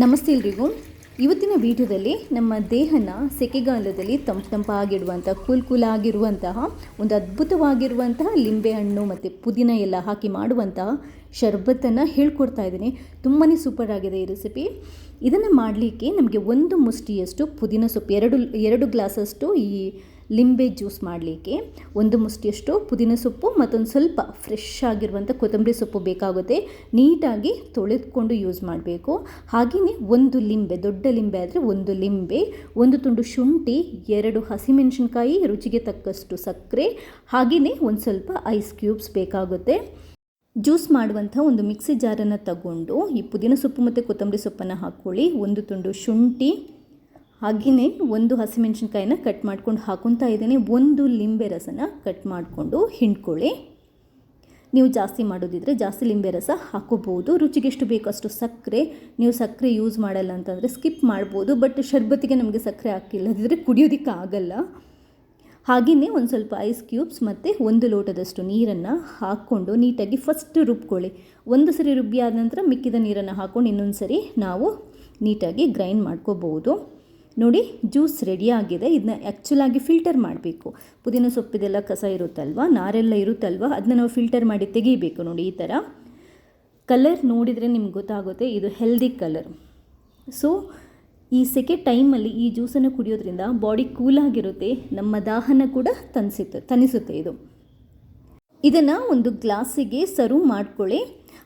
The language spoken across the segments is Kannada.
ನಮಸ್ತೆ ಎಲ್ರಿಗೂ. ಇವತ್ತಿನ ವಿಡಿಯೋದಲ್ಲಿ ನಮ್ಮ ದೇಹನ ಸೆಕೆಗಾಲದಲ್ಲಿ ತಂಪಾಗಿಡುವಂಥ ಕೂಲಾಗಿರುವಂತಹ ಒಂದು ಅದ್ಭುತವಾಗಿರುವಂತಹ ಲಿಂಬೆಹಣ್ಣು ಮತ್ತು ಪುದೀನ ಎಲ್ಲ ಹಾಕಿ ಮಾಡುವಂತಹ ಶರ್ಬತ್ತನ್ನು ಹೇಳ್ಕೊಡ್ತಾ ಇದ್ದೀನಿ. ತುಂಬಾ ಸೂಪರ್ ಆಗಿದೆ ಈ ರೆಸಿಪಿ. ಇದನ್ನು ಮಾಡಲಿಕ್ಕೆ ನಮಗೆ ಒಂದು ಮುಷ್ಟಿಯಷ್ಟು ಪುದೀನ ಸೊಪ್ಪು, ಎರಡು ಗ್ಲಾಸಷ್ಟು ಈ ಲಿಂಬೆ ಜ್ಯೂಸ್ ಮಾಡಲಿಕ್ಕೆ ಒಂದು ಮುಷ್ಟಿಯಷ್ಟು ಪುದೀನ ಸೊಪ್ಪು ಮತ್ತೊಂದು ಸ್ವಲ್ಪ ಫ್ರೆಶ್ ಆಗಿರುವಂಥ ಕೊತ್ತಂಬರಿ ಸೊಪ್ಪು ಬೇಕಾಗುತ್ತೆ. ನೀಟಾಗಿ ತೊಳೆದುಕೊಂಡು ಯೂಸ್ ಮಾಡಬೇಕು. ಹಾಗೆಯೇ ಒಂದು ಲಿಂಬೆ, ದೊಡ್ಡ ಲಿಂಬೆ ಆದರೆ ಒಂದು ಲಿಂಬೆ, ಒಂದು ತುಂಡು ಶುಂಠಿ, 2 ಹಸಿಮೆಣಸಿನ್ಕಾಯಿ, ರುಚಿಗೆ ತಕ್ಕಷ್ಟು ಸಕ್ಕರೆ, ಹಾಗೆಯೇ ಒಂದು ಸ್ವಲ್ಪ ಐಸ್ ಕ್ಯೂಬ್ಸ್ ಬೇಕಾಗುತ್ತೆ. ಜ್ಯೂಸ್ ಮಾಡುವಂಥ ಒಂದು ಮಿಕ್ಸಿ ಜಾರನ್ನು ತಗೊಂಡು ಈ ಪುದೀನ ಸೊಪ್ಪು ಮತ್ತು ಕೊತ್ತಂಬರಿ ಸೊಪ್ಪನ್ನು ಹಾಕ್ಕೊಳ್ಳಿ. ಒಂದು ತುಂಡು ಶುಂಠಿ, ಹಾಗೆಯೇ ಒಂದು ಹಸಿಮೆಣಸಿನ್ಕಾಯಿನ ಕಟ್ ಮಾಡ್ಕೊಂಡು ಹಾಕೊತಾ ಇದ್ದೇನೆ. ಒಂದು ಲಿಂಬೆ ರಸನ ಕಟ್ ಮಾಡಿಕೊಂಡು ಹಿಂಡ್ಕೊಳ್ಳಿ. ನೀವು ಜಾಸ್ತಿ ಮಾಡೋದಿದ್ರೆ ಜಾಸ್ತಿ ಲಿಂಬೆ ರಸ ಹಾಕೋಬೋದು. ರುಚಿಗೆ ಎಷ್ಟು ಬೇಕಷ್ಟು ಸಕ್ಕರೆ, ನೀವು ಸಕ್ಕರೆ ಯೂಸ್ ಮಾಡಲ್ಲ ಅಂತಂದರೆ ಸ್ಕಿಪ್ ಮಾಡ್ಬೋದು. ಬಟ್ ಶರ್ಬತ್ತಿಗೆ ನಮಗೆ ಸಕ್ಕರೆ ಹಾಕಿಲ್ಲದಿದ್ದರೆ ಕುಡಿಯೋದಕ್ಕೆ ಆಗಲ್ಲ. ಹಾಗೆಯೇ ಒಂದು ಸ್ವಲ್ಪ ಐಸ್ ಕ್ಯೂಬ್ಸ್ ಮತ್ತು 1 ಲೋಟದಷ್ಟು ನೀರನ್ನು ಹಾಕ್ಕೊಂಡು ನೀಟಾಗಿ ಫಸ್ಟ್ ರುಬ್ಕೊಳ್ಳಿ. ಒಂದು ಸರಿ ರುಬ್ಬಿ ಆದ ನಂತರ ಮಿಕ್ಕಿದ ನೀರನ್ನು ಹಾಕ್ಕೊಂಡು ಇನ್ನೊಂದು ಸರಿ ನಾವು ನೀಟಾಗಿ ಗ್ರೈಂಡ್ ಮಾಡ್ಕೋಬೋದು. ನೋಡಿ, ಜ್ಯೂಸ್ ರೆಡಿಯಾಗಿದೆ. ಇದನ್ನ ಆ್ಯಕ್ಚುಲಾಗಿ ಫಿಲ್ಟರ್ ಮಾಡಬೇಕು. ಪುದೀನ ಸೊಪ್ಪಿದೆಲ್ಲ ಕಸ ಇರುತ್ತಲ್ವ, ನಾರೆಲ್ಲ ಇರುತ್ತಲ್ವ, ಅದನ್ನ ನಾವು ಫಿಲ್ಟರ್ ಮಾಡಿ ತೆಗಿಬೇಕು. ನೋಡಿ, ಈ ಥರ ಕಲರ್ ನೋಡಿದರೆ ನಿಮ್ಗೆ ಗೊತ್ತಾಗುತ್ತೆ ಇದು ಹೆಲ್ದಿ ಕಲರ್. ಸೊ ಈ ಸೆಕೆ ಟೈಮಲ್ಲಿ ಈ ಜ್ಯೂಸನ್ನು ಕುಡಿಯೋದ್ರಿಂದ ಬಾಡಿ ಕೂಲಾಗಿರುತ್ತೆ, ನಮ್ಮ ದಾಹನ ಕೂಡ ತಣಿಸುತ್ತೆ. ಇದನ್ನು ಒಂದು ಗ್ಲಾಸಿಗೆ ಸರ್ವ್ ಮಾಡ್ಕೊಳ್ಳಿ.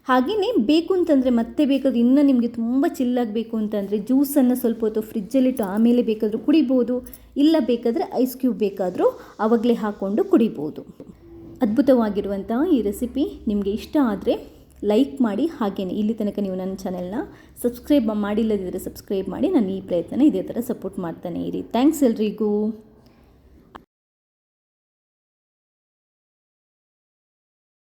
ಹಾಗೆಯೇ ಬೇಕು ಅಂತಂದರೆ ಮತ್ತೆ ಬೇಕಾದರೂ ಇನ್ನೂ ನಿಮಗೆ ತುಂಬ ಚಿಲ್ಲಾಗಬೇಕು ಅಂತಂದರೆ ಜ್ಯೂಸನ್ನು ಸ್ವಲ್ಪ ಹೊತ್ತು ಫ್ರಿಜ್ಜಲ್ಲಿಟ್ಟು ಆಮೇಲೆ ಬೇಕಾದರೂ ಕುಡಿಬೋದು. ಇಲ್ಲ ಬೇಕಾದರೆ ಐಸ್ ಕ್ಯೂಬ್ ಬೇಕಾದರೂ ಆವಾಗಲೇ ಹಾಕ್ಕೊಂಡು ಕುಡಿಬೋದು. ಅದ್ಭುತವಾಗಿರುವಂಥ ಈ ರೆಸಿಪಿ ನಿಮಗೆ ಇಷ್ಟ ಆದರೆ ಲೈಕ್ ಮಾಡಿ. ಹಾಗೆಯೇ ಇಲ್ಲಿ ತನಕ ನೀವು ನನ್ನ ಚಾನೆಲ್ನ ಸಬ್ಸ್ಕ್ರೈಬ್ ಮಾಡಿಲ್ಲದಿದ್ದರೆ ಸಬ್ಸ್ಕ್ರೈಬ್ ಮಾಡಿ. ನಾನು ಈ ಪ್ರಯತ್ನ ಇದೇ ಥರ ಸಪೋರ್ಟ್ ಮಾಡ್ತಾನೆ ಇರಿ. ಥ್ಯಾಂಕ್ಸ್ ಎಲ್ರಿಗೂ.